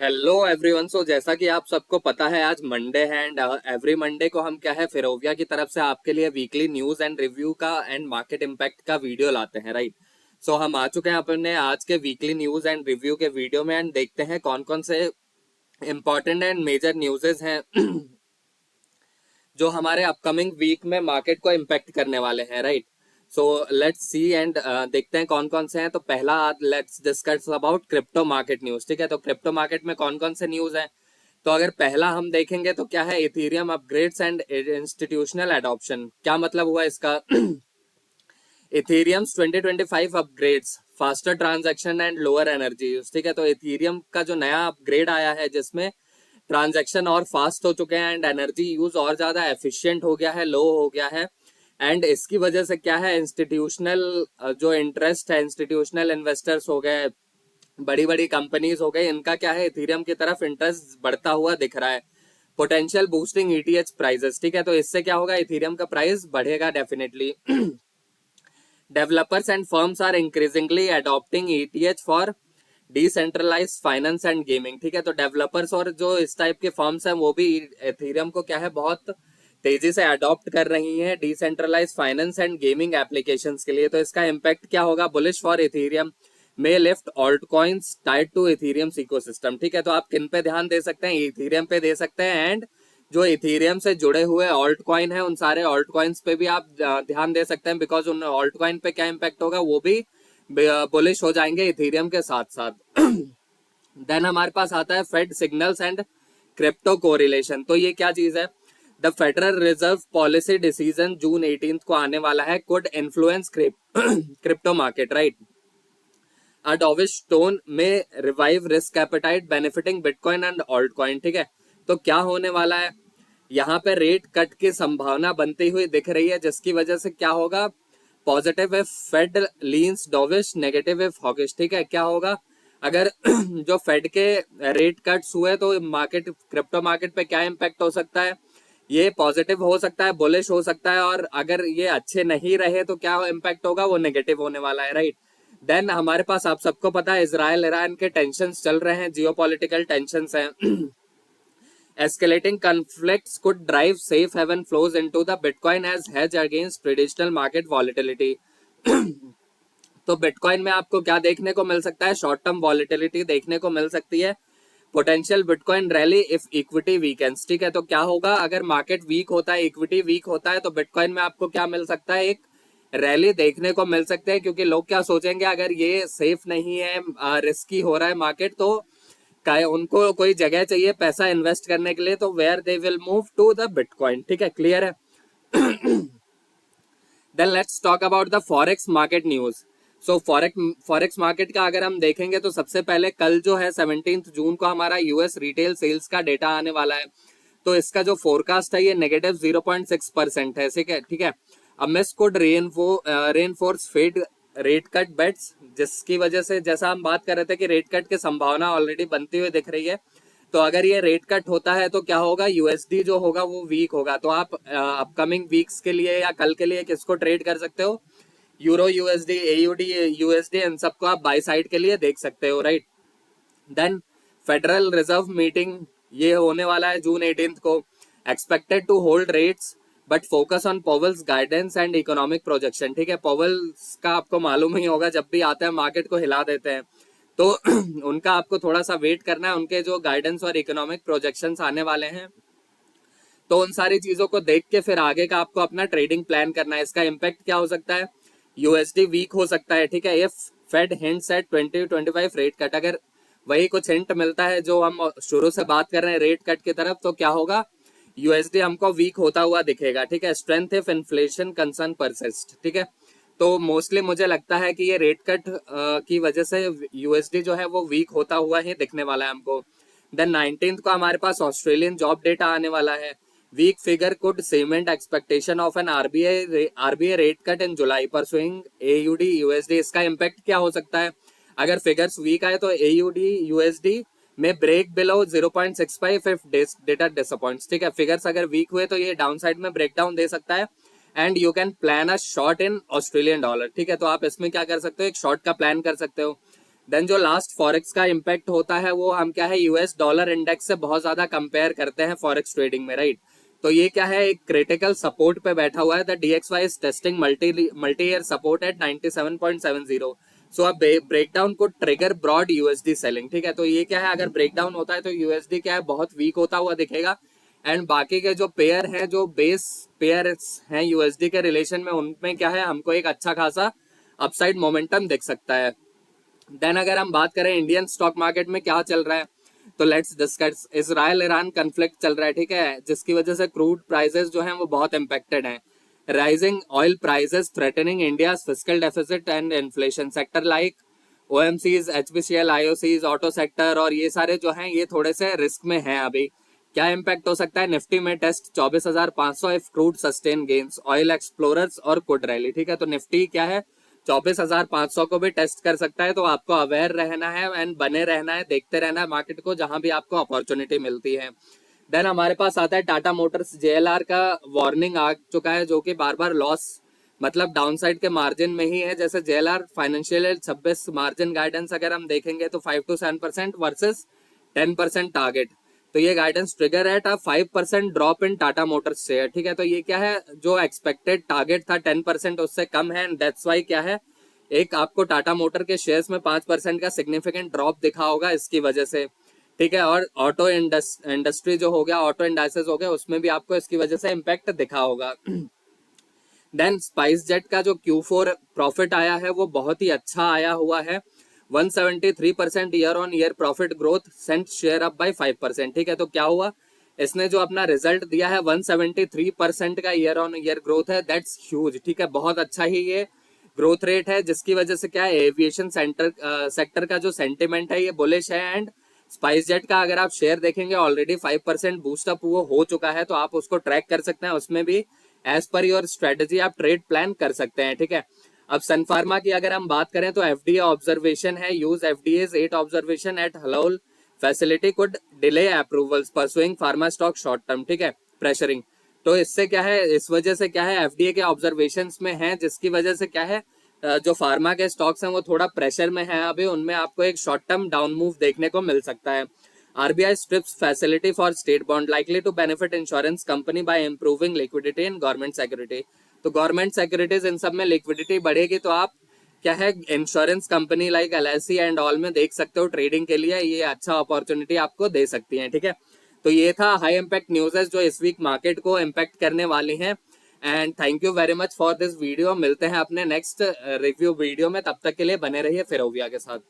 Hello everyone. सो जैसा कि आप सबको पता है आज मंडे है एंड एवरी मंडे को हम क्या है फेरोविया की तरफ से आपके लिए वीकली न्यूज एंड रिव्यू का एंड मार्केट इम्पैक्ट का वीडियो लाते हैं, राइट। सो हम आ चुके हैं अपने आज के वीकली न्यूज एंड रिव्यू के वीडियो में एंड देखते हैं कौन कौन से इम्पोर्टेंट एंड मेजर न्यूज़ेस हैं जो हमारे अपकमिंग वीक में मार्केट को इम्पैक्ट करने वाले हैं, right. So let's see and देखते हैं कौन कौन से हैं। तो पहला let's discuss about crypto market news, ठीक है। तो क्रिप्टो मार्केट में कौन कौन से न्यूज हैं। तो अगर पहला हम देखेंगे तो क्या है, Ethereum upgrades and institutional adoption. क्या मतलब हुआ इसका Ethereums 2025 upgrades, faster transaction and lower energy use, ठीक है। तो इथेरियम का जो नया अपग्रेड आया है जिसमें ट्रांजैक्शन और फास्ट हो चुके हैं एंड एनर्जी यूज और ज्यादा एफिशिएंट हो गया है, लो हो गया है। एंड इसकी वजह से क्या है, इंस्टीट्यूशनल जो इंटरेस्ट है, इंस्टीट्यूशनल इन्वेस्टर्स हो गए, बड़ी बड़ी कंपनीज हो गई, इनका क्या है इथेरियम की तरफ इंटरेस्ट बढ़ता हुआ दिख रहा है। पोटेंशियल बूस्टिंग ईटीएच प्राइजेस, ठीक है। तो इससे क्या होगा, इथेरियम का प्राइस बढ़ेगा definitely. Developers and firms are increasingly adopting ETH for decentralise finance and gaming, ठीक है। तो डेवलपर्स और जो इस टाइप के फर्म्स हैं वो भी इथेरियम को क्या है बहुत तेजी से अडॉप्ट कर रही हैं decentralise finance and gaming applications के लिए। तो इसका इम्पैक्ट क्या होगा, bullish for Ethereum may lift alt coins tide to Ethereum ecosystem, ठीक है। तो आप किन पे ध्यान दे सकते हैं, इथेरियम पे दे सकते हैं एंड जो इथेरियम से जुड़े हुए ऑल्ट कॉइन है उन सारे ऑल्ट कॉइन्स पे भी आप ध्यान दे सकते हैं, बिकॉज उन ऑल्ट कॉइन पे क्या इम्पैक्ट होगा, वो भी बुलिश हो जाएंगे इथेरियम के साथ साथ। देन हमारे पास आता है Fed signals and crypto correlation. तो ये क्या चीज है, the Federal Reserve policy decision June 18 को आने वाला है, could influence crypto market, right. A dovish tone में revive risk appetite benefiting bitcoin and alt coin, ठीक है। तो क्या होने वाला है, यहाँ पे रेट कट की संभावना बनती हुई दिख रही है, जिसकी वजह से क्या होगा, positive if Fed leans dovish, negative if hawkish, ठीक है। क्या होगा अगर जो फेड के रेट कट्स हुए तो मार्केट, क्रिप्टो मार्केट पे क्या इम्पैक्ट हो सकता है, ये पॉजिटिव हो सकता है, बुलिश हो सकता है, और अगर ये अच्छे नहीं रहे तो क्या इम्पैक्ट होगा, वो नेगेटिव होने वाला है, राइट। देन हमारे पास आप सबको पता है इजराइल ईरान के टेंशन चल रहे हैं, जियोपॉलिटिकल टेंशन हैं। Escalating conflicts could drive safe haven flows into the Bitcoin as hedge against traditional market volatility. तो बिटकॉइन में आपको क्या देखने को मिल सकता है, शॉर्ट टर्म वॉलिटिलिटी देखने को मिल सकती है। Potential bitcoin rally if equity weakens, ठीक है। तो क्या होगा, अगर मार्केट वीक होता है, इक्विटी वीक होता है, तो बिटकॉइन में आपको क्या मिल सकता है, एक रैली देखने को मिल सकते हैं, क्योंकि लोग क्या सोचेंगे, अगर ये सेफ नहीं है, रिस्की हो रहा है मार्केट, तो उनको कोई जगह चाहिए पैसा इन्वेस्ट करने के लिए, तो where they will move to the bitcoin, ठीक है, क्लियर है। Then let's talk about the forex market news. So forex market का अगर हम देखेंगे तो सबसे पहले कल जो है 17 जून को हमारा यूएस रिटेल सेल्स का डेटा आने वाला है। तो इसका जो फोरकास्ट है ये नेगेटिव 0.6% है, ठीक है। अमिस could reinforce Fed rate cut bets, जिसकी वजह से जैसा हम बात कर रहे थे कि रेट कट की संभावना ऑलरेडी बनती हुई दिख रही है। तो अगर ये रेट कट होता है तो क्या होगा, यूएसडी जो होगा वो वीक होगा। तो आप अपकमिंग वीक्स के लिए या कल के लिए किसको ट्रेड कर सकते हो, यूरो यूएसडी, एयूडी यूएसडी, इन सबको आप बाई साइड के लिए देख सकते हो, right. Then Federal Reserve meeting ये होने वाला है जून 18 को, expected to hold rates but focus on Powell's guidance and economic projection, ठीक है। पॉवल्स का आपको मालूम ही होगा, जब भी आते हैं मार्केट को हिला देते हैं, तो उनका आपको थोड़ा सा वेट करना है, उनके जो गाइडेंस और इकोनॉमिक प्रोजेक्शंस आने वाले हैं, तो उन सारी चीजों को देख के फिर आगे का आपको अपना ट्रेडिंग प्लान करना है। इसका इम्पैक्ट क्या हो सकता है, यूएसडी वीक हो सकता है, ठीक है। If Fed hints at 2025 rate cut, अगर वही कुछ हिंट मिलता है जो हम शुरू से बात कर रहे हैं रेट कट की तरफ, तो क्या होगा, यूएसडी हमको वीक होता हुआ दिखेगा, ठीक है। Strength if inflation concern persist, ठीक है। तो मोस्टली मुझे लगता है कि ये रेट कट की वजह से यूएसडी जो है वो वीक होता हुआ ही दिखने वाला है हमको। देन 19 को हमारे पास ऑस्ट्रेलियन जॉब डेटा आने वाला है, weak figure could cement expectation of an RBI rate cut in July pursuing AUD USD. इसका इम्पैक्ट क्या हो सकता है, अगर फिगर्स वीक आए तो एयूडी यूएसडी में break below 0.65 if data disappoints, ठीक है। फिगर्स अगर वीक हुए तो ये डाउन साइड में ब्रेकडाउन दे सकता है and you can plan a short in Australian dollar, ठीक है। तो आप इसमें क्या कर सकते हो, एक शॉर्ट का प्लान कर सकते हो। देन जो लास्ट फॉरेक्स का इम्पैक्ट होता है वो हम क्या है यूएस डॉलर इंडेक्स से बहुत ज्यादा कंपेयर करते हैं फॉरेक्स ट्रेडिंग में, राइट। तो ये क्या है एक क्रिटिकल सपोर्ट पे बैठा हुआ है। The DXY is testing multi year support at 97.70। सो अब ब्रेकडाउन को ट्रिगर ब्रॉड यूएसडी सेलिंग, ठीक है। तो ये क्या है अगर ब्रेकडाउन होता है तो यूएसडी क्या है बहुत वीक होता हुआ दिखेगा, एंड बाकी के जो पेयर हैं जो बेस पेयर हैं यूएसडी के रिलेशन में उनमें क्या है हमको एक अच्छा खासा अपसाइड मोमेंटम दिख सकता है। देन अगर हम बात करें इंडियन स्टॉक मार्केट में क्या चल रहा है, तो let's discuss. Israel Iran conflict चल रहा है, ठीक है, जिसकी वजह से क्रूड प्राइसेस जो हैं वो बहुत इंपैक्टेड हैं। Rising oil prices threatening India fiscal deficit and inflation. Sector like OMCs, HPCL, IOCs, auto sector और ये सारे जो हैं ये थोड़े से रिस्क में हैं अभी। क्या इम्पैक्ट हो सकता है? निफ्टी में test 24,500 if crude sustain gains, oil explorers और कुड रैली, ठीक है। तो निफ्टी क्या है 24,500 को भी टेस्ट कर सकता है, तो आपको अवेयर रहना है एंड बने रहना है, देखते रहना है मार्केट को जहां भी आपको अपॉर्चुनिटी मिलती है। देन हमारे पास आता है टाटा मोटर्स। जेएलआर का वार्निंग आ चुका है जो कि बार बार लॉस मतलब डाउनसाइड के मार्जिन में ही है। जैसे जेएलआर फाइनेंशियल 26 मार्जिन गाइडेंस अगर हम देखेंगे तो 5 to 7% वर्सेस 10% टारगेट। तो ये guidance trigger at 5% drop in Tata Motors share, ठीक है। तो ये क्या है जो एक्सपेक्टेड टारगेट था 10% उससे कम है, दैट्स वाई क्या है एक आपको टाटा मोटर के शेयर्स में 5% का सिग्निफिकेंट ड्रॉप दिखा होगा इसकी वजह से, ठीक है। और ऑटो इंडस्ट्री जो हो गया, ऑटो इंडाइसेस हो गया, उसमें भी आपको इसकी वजह से इम्पैक्ट दिखा होगा। देन स्पाइस जेट का जो Q4 प्रॉफिट आया है वो बहुत ही अच्छा आया हुआ है। 173% year on year profit growth, sent share up by 5%, ठीक है। तो क्या हुआ इसने जो अपना रिजल्ट दिया है 173% का ईयर ऑन ईयर ग्रोथ है, दैट्स ह्यूज, ठीक है। बहुत अच्छा ही ये ग्रोथ रेट है, जिसकी वजह से क्या है एविएशन सेक्टर का जो सेंटिमेंट है ये बुलिश है। एंड स्पाइस जेट का अगर आप शेयर देखेंगे ऑलरेडी 5% बूस्टअप वो हो चुका है, तो आप उसको ट्रैक कर सकते हैं, उसमें भी एज पर योर स्ट्रेटेजी आप ट्रेड प्लान कर सकते हैं, ठीक है। अब सन फार्मा की अगर हम बात करें तो एफडीए ऑब्जर्वेशन है, US FDA's 8 observation at Halol facility could delay approvals pursuing pharma stock short term, ठीक है, प्रेशरिंग। तो इससे क्या है इस वजह से क्या है एफडीए के ऑब्जर्वेशंस में है, जिसकी वजह से क्या है जो फार्मा के स्टॉक्स हैं वो थोड़ा प्रेशर में है अभी, उनमें आपको एक शॉर्ट टर्म डाउन मूव देखने को मिल सकता है। RBI strips facility for state bond likely to benefit insurance company by improving liquidity in government security। तो गवर्नमेंट सिक्योरिटीज इन सब में लिक्विडिटी बढ़ेगी तो आप क्या है insurance company like LIC and all में देख सकते हो ट्रेडिंग के लिए, ये अच्छा अपॉर्चुनिटी आपको दे सकती है, ठीक है। तो ये था हाई इम्पैक्ट न्यूज़ जो इस वीक मार्केट को इम्पैक्ट करने वाली हैं। And thank you very much for this video. मिलते हैं अपने नेक्स्ट रिव्यू वीडियो में, तब तक के लिए बने रहिए फिरोविया के साथ।